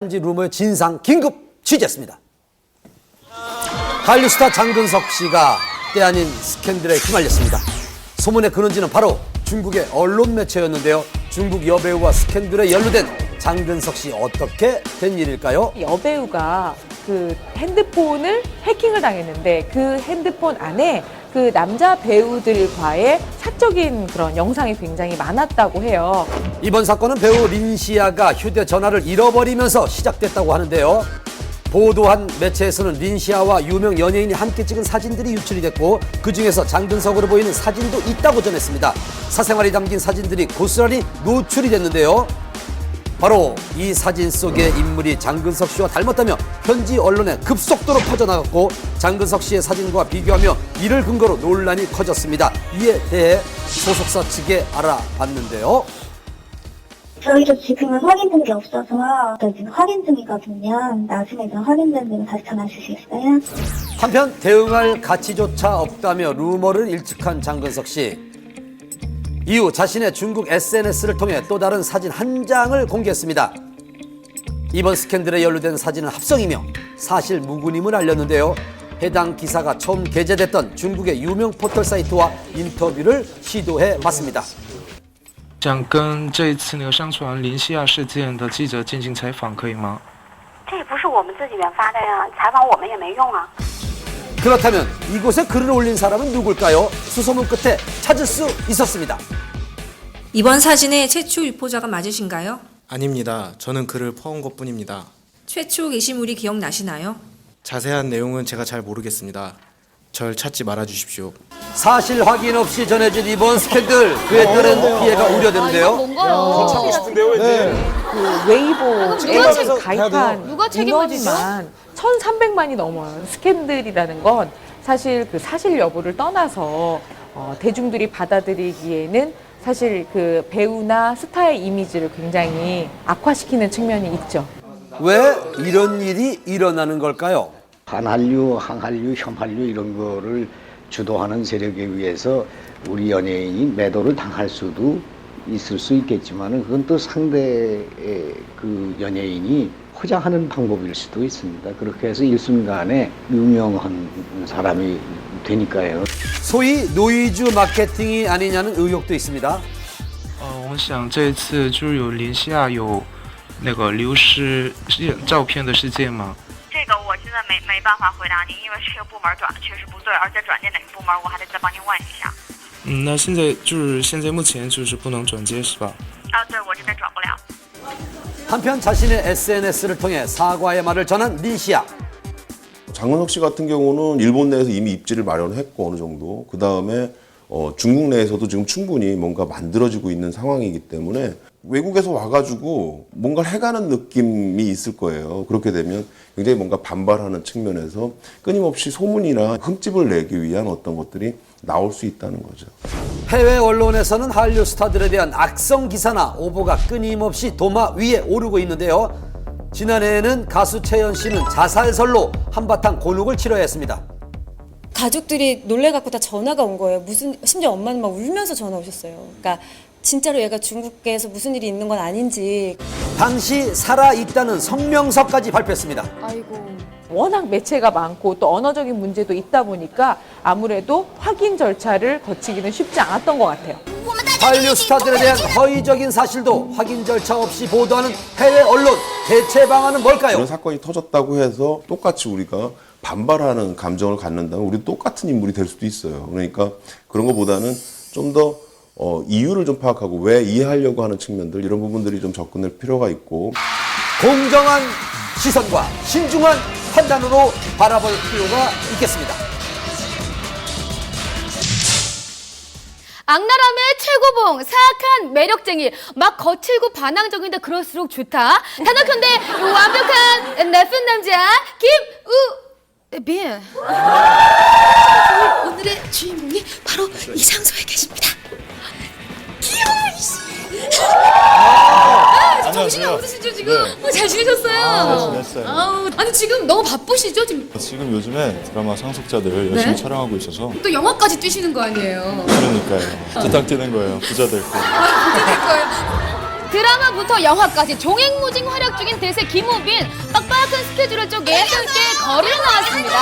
지 루머의 진상 긴급 취재했습니다. 한류 스타 장근석 씨가 때 아닌 스캔들에 휘말렸습니다. 소문의 근원지는 바로 중국의 언론 매체였는데요. 중국 여배우와 스캔들에 연루된 장근석 씨, 어떻게 된 일일까요? 여배우가 그 핸드폰을 해킹을 당했는데 그 핸드폰 안에 그 남자 배우들과의 사적인 그런 영상이 굉장히 많았다고 해요. 이번 사건은 배우 린시아가 휴대전화를 잃어버리면서 시작됐다고 하는데요. 보도한 매체에서는 린시아와 유명 연예인이 함께 찍은 사진들이 유출이 됐고, 그중에서 장근석으로 보이는 사진도 있다고 전했습니다. 사생활이 담긴 사진들이 고스란히 노출이 됐는데요. 바로 이 사진 속의 인물이 장근석 씨와 닮았다며 현지 언론에 급속도로 퍼져나갔고, 장근석 씨의 사진과 비교하며 이를 근거로 논란이 커졌습니다. 이에 대해 소속사 측에 알아봤는데요. 저희도 지금은 확인된 게 없어서 지금 확인 중이거든요. 나중에 좀 확인된 대로 다시 전화 주시겠어요? 한편 대응할 가치조차 없다며 루머를 일축한 장근석 씨. 이후 자신의 중국 SNS를 통해 또 다른 사진 한 장을 공개했습니다. 이번 스캔들에 연루된 사진은 합성이며 사실 무근임을 알렸는데요. 해당 기사가 처음 게재됐던 중국의 유명 포털 사이트와 인터뷰를 시도해봤습니다. 想跟这一次那个上传林西亚事件的记者进行采访，可以吗？这也不是我们自己原发的呀，采访我们也没用啊。 그렇다면 이곳에 글을 올린 사람은 누굴까요? 수소문 끝에 찾을 수 있었습니다. 이번 사진의 최초 유포자가 맞으신가요? 아닙니다. 저는 글을 퍼온 것뿐입니다. 최초 게시물이 기억나시나요? 자세한 내용은 제가 잘 모르겠습니다. 절 찾지 말아주십시오. 사실 확인 없이 전해진 이번 스캔들, 그에 따른 피해가 우려되는데요. 찾고 싶은데요, 왠지. 그 웨이보에 가입한 누가 인원만 1,300만이 넘어요. 스캔들이라는 건 사실 그 사실 여부를 떠나서 대중들이 받아들이기에는 사실 그 배우나 스타의 이미지를 굉장히 악화시키는 측면이 있죠. 왜 이런 일이 일어나는 걸까요? 반한류, 항한류, 혐한류 이런 거를 주도하는 세력에 의해서 우리 연예인이 매도를 당할 수도 있을 수 있겠지만, 그건 또 상대의 그 연예인이 포장하는 방법일 수도 있습니다. 그렇게 해서 일순간에 유명한 사람이 되니까요. 소위 노이즈 마케팅이 아니냐는 의혹도 있습니다. 我想这一次就是有林西亚有那个流失照片的事件吗？ 这个我现在没办法回答您，因为这个部门转的确实不对，而且转接哪个部门我还得再帮您问一下。那现在目前就是不能转接是吧？啊，对，我这边转不了。 한편 자신의 SNS를 통해 사과의 말을 전한 린시아. 장근석 씨 같은 경우는 일본 내에서 이미 입지를 마련했고 어느 정도, 그 다음에 중국 내에서도 지금 충분히 뭔가 만들어지고 있는 상황이기 때문에 외국에서 와가지고 뭔가를 해가는 느낌이 있을 거예요. 그렇게 되면 굉장히 뭔가 반발하는 측면에서 끊임없이 소문이나 흠집을 내기 위한 어떤 것들이 나올 수 있다는 거죠. 해외 언론에서는 한류 스타들에 대한 악성 기사나 오보가 끊임없이 도마 위에 오르고 있는데요. 지난해에는 가수 채연 씨는 자살설로 한바탕 곤혹을 치러야 했습니다. 가족들이 놀래갖고 다 전화가 온 거예요. 심지어 엄마는 막 울면서 전화 오셨어요. 그러니까 진짜로 얘가 중국에서 무슨 일이 있는 건 아닌지. 당시 살아있다는 성명서까지 발표했습니다. 워낙 매체가 많고 또 언어적인 문제도 있다 보니까 아무래도 확인 절차를 거치기는 쉽지 않았던 것 같아요. 한류 스타들에 대한 허위적인 사실도 확인 절차 없이 보도하는 해외 언론, 대체 방안은 뭘까요? 이런 사건이 터졌다고 해서 똑같이 우리가 반발하는 감정을 갖는다면 우리 똑같은 인물이 될 수도 있어요. 그러니까 그런 것보다는 좀 더 이유를 좀 파악하고 왜 이해하려고 하는 측면들, 이런 부분들이 좀 접근할 필요가 있고, 공정한 시선과 신중한 판단으로 바라볼 필요가 있겠습니다. 악랄함의 최고봉, 사악한 매력쟁이, 막 거칠고 반항적인데 그럴수록 좋다. 단언컨대 완벽한 나쁜 남자 김우빈. 오늘의 주인공이 바로 이 장소에 계십니다. 귀여워 씨. 정신이 없으시죠 지금? 네. 잘 지내셨어요? 네, 지냈어요. 아니 지금 너무 바쁘시죠 지금? 지금 요즘에 드라마 상속자들 열심히 촬영하고 있어서. 또 영화까지 뛰시는 거 아니에요? 그러니까요. 뚜딱 뛰는 거예요. 부자 될 거. 부자 될 거예요. 드라마부터 영화까지 종횡무진 활약 중인 대세 김우빈 빡빡한 스케줄을 쪼개 함께 거리를 나왔습니다.